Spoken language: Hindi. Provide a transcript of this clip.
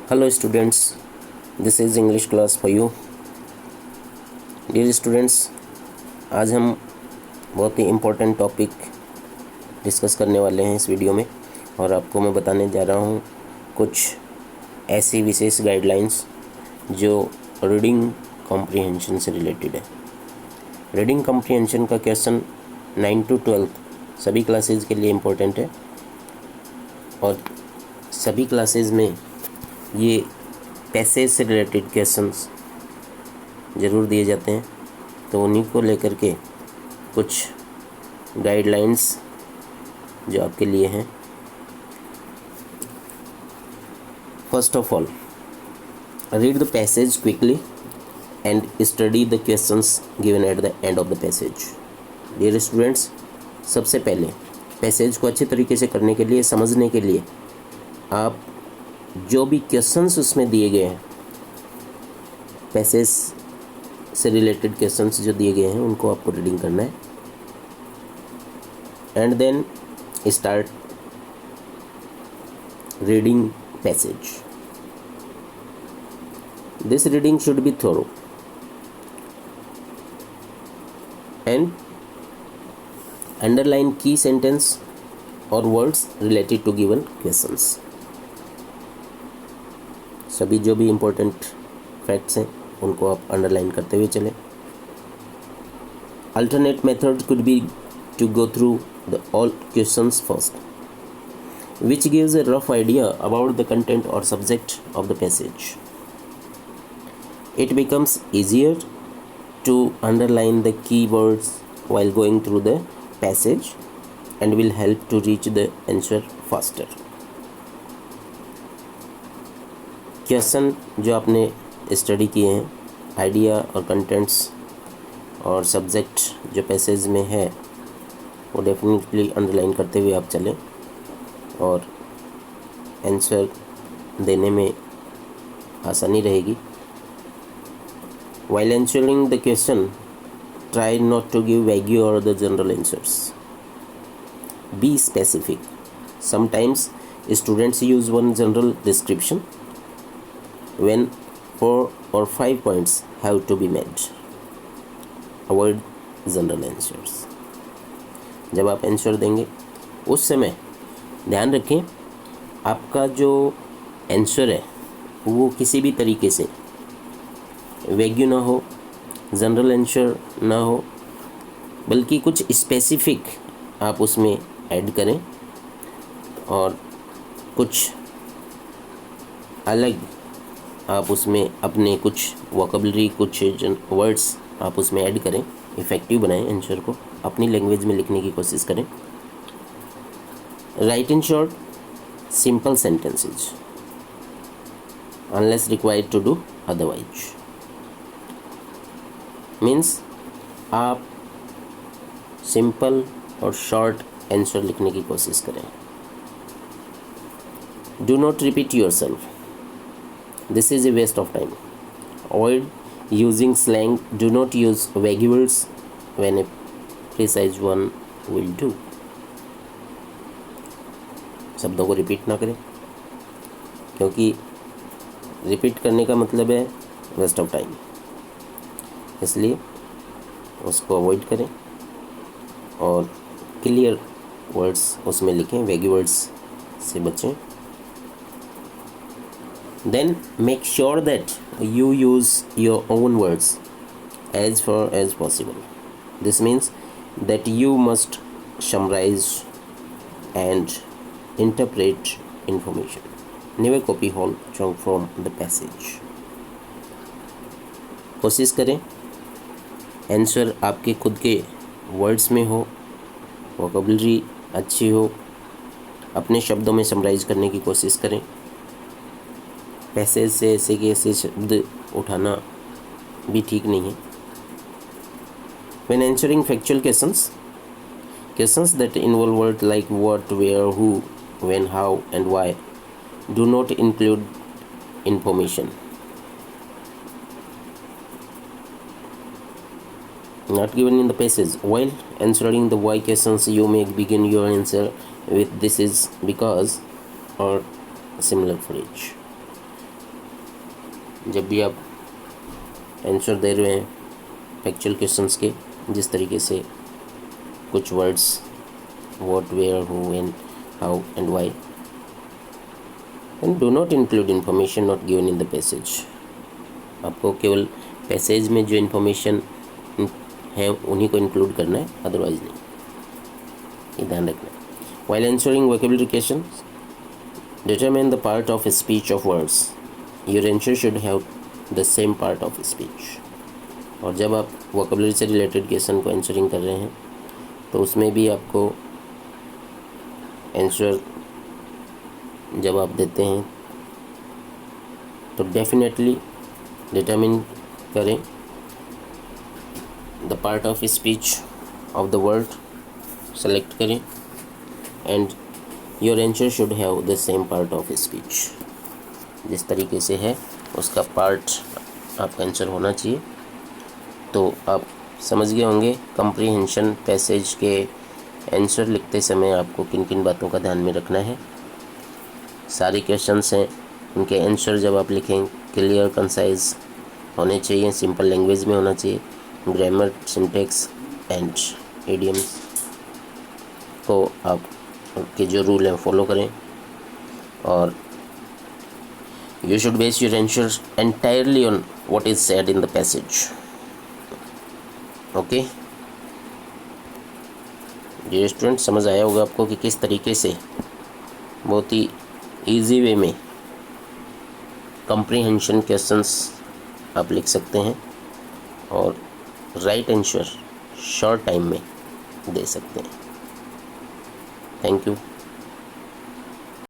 Hello students, this is English class for you. Dear students, आज हम बहुत ही इम्पोर्टेंट टॉपिक डिस्कस करने वाले हैं इस वीडियो में और आपको मैं बताने जा रहा हूँ कुछ ऐसी विशेष गाइडलाइंस जो रीडिंग कॉम्प्रिहेंशन से रिलेटेड है। रीडिंग कॉम्प्रिहेंशन का क्वेश्चन 9 to 12 सभी क्लासेस के लिए इम्पोर्टेंट है और सभी क्लासेस में ये पैसेज से रिलेटेड क्वेश्चंस ज़रूर दिए जाते हैं, तो उन्हीं को लेकर के कुछ गाइडलाइंस जो आपके लिए हैं। First of all, read the passage quickly and study the questions given at the end of the passage. Dear students, सबसे पहले पैसेज को अच्छे तरीके से करने के लिए, समझने के लिए आप जो भी क्वेश्चंस उसमें दिए गए हैं, पैसेज से रिलेटेड क्वेश्चंस जो दिए गए हैं, उनको आपको रीडिंग करना है and then start reading passage. This reading should be thorough and underline की सेंटेंस और words related to given questions. सभी जो भी इम्पोर्टेंट फैक्ट्स हैं उनको आप अंडरलाइन करते हुए चलें। Alternate method could be to go through the all questions first, which gives a rough idea about the content or subject of the passage. It becomes easier to underline the key words while going through the passage and will help to reach the answer faster. Question जो आपने स्टडी किए हैं, आइडिया और कंटेंट्स और सब्जेक्ट जो पैसेज में है, वो डेफिनेटली अंडरलाइन करते हुए आप चलें और आंसर देने में आसानी रहेगी। While answering the question, try not to give vague or the general answers. Be specific. Sometimes students use one general description when 4 or 5 points have to be made. Avoid general answers. जब आप आंसर देंगे उस समय ध्यान रखें आपका जो आंसर है वो किसी भी तरीके से वैग्यू ना हो, जनरल आंसर ना हो, बल्कि कुछ स्पेसिफिक आप उसमें ऐड करें और कुछ अलग आप उसमें अपने कुछ वोकेबलरी, कुछ वर्ड्स आप उसमें ऐड करें। इफ़ेक्टिव बनाएं आंसर को, अपनी लैंग्वेज में लिखने की कोशिश करें। Write in short simple sentences unless required to do otherwise. Means आप सिंपल और शॉर्ट आंसर लिखने की कोशिश करें। Do not repeat yourself, this is a waste of time. Avoid using slang. Do not use vague words when a precise one will do. शब्दों को रिपीट ना करें, क्योंकि रिपीट करने का मतलब है वेस्ट ऑफ टाइम, इसलिए उसको अवॉइड करें और क्लियर वर्ड्स उसमें लिखें, वेगी वर्ड्स से बचें। Then make sure that you use your own words as far as possible. This means that you must summarize and interpret information. Never copy whole chunk from the passage. कोशिश करें आंसर आपके खुद के वर्ड्स में हो, वोकेबलरी अच्छी हो, अपने शब्दों में समराइज करने की कोशिश करें। पैसेज से ऐसे के ऐसे शब्द उठाना भी ठीक नहीं है। When answering factual questions that involve words like what, where, who, when, how and why do not include information not given in the passage. While answering the why questions, you may begin your answer with this is because or similar phrase. जब भी आप आंसर दे रहे हैं फैक्चुअल क्वेश्चंस के, जिस तरीके से कुछ words what, where, who, and how and why, and do not include information not given in the passage. आपको केवल पैसेज में जो इन्फॉर्मेशन है उन्हीं को इंक्लूड करना है, अदरवाइज नहीं, ये ध्यान रखना है। While answering vocabulary question, determine the part of speech of words, your answer should have the same part of speech. और जब आप वोकेबुलरी से रिलेटेड क्वेश्चन को आंसरिंग कर रहे हैं तो उसमें भी आपको आंसर जब आप देते हैं तो डेफिनेटली डिटरमिन करें the part of speech of the word, select करें, and your answer should have the same part of speech. जिस तरीके से है उसका पार्ट आपका आंसर होना चाहिए। तो आप समझ गए होंगे कम्प्रीहेंशन पैसेज के आंसर लिखते समय आपको किन किन बातों का ध्यान में रखना है। सारे क्वेश्चंस हैं, उनके आंसर जब आप लिखें क्लियर कंसाइज होने चाहिए, सिंपल लैंग्वेज में होना चाहिए। ग्रामर, सिंटेक्स एंड इडियम्स को आप के जो रूल हैं फॉलो करें, और you should base your answers entirely on what is said in the passage. Okay dear student, समझ आया होगा आपको कि किस तरीके से बहुत ही ईजी वे में कम्प्रीहेंशन क्वेश्चंस आप लिख सकते हैं और राइट आंसर शॉर्ट टाइम में दे सकते हैं। Thank you.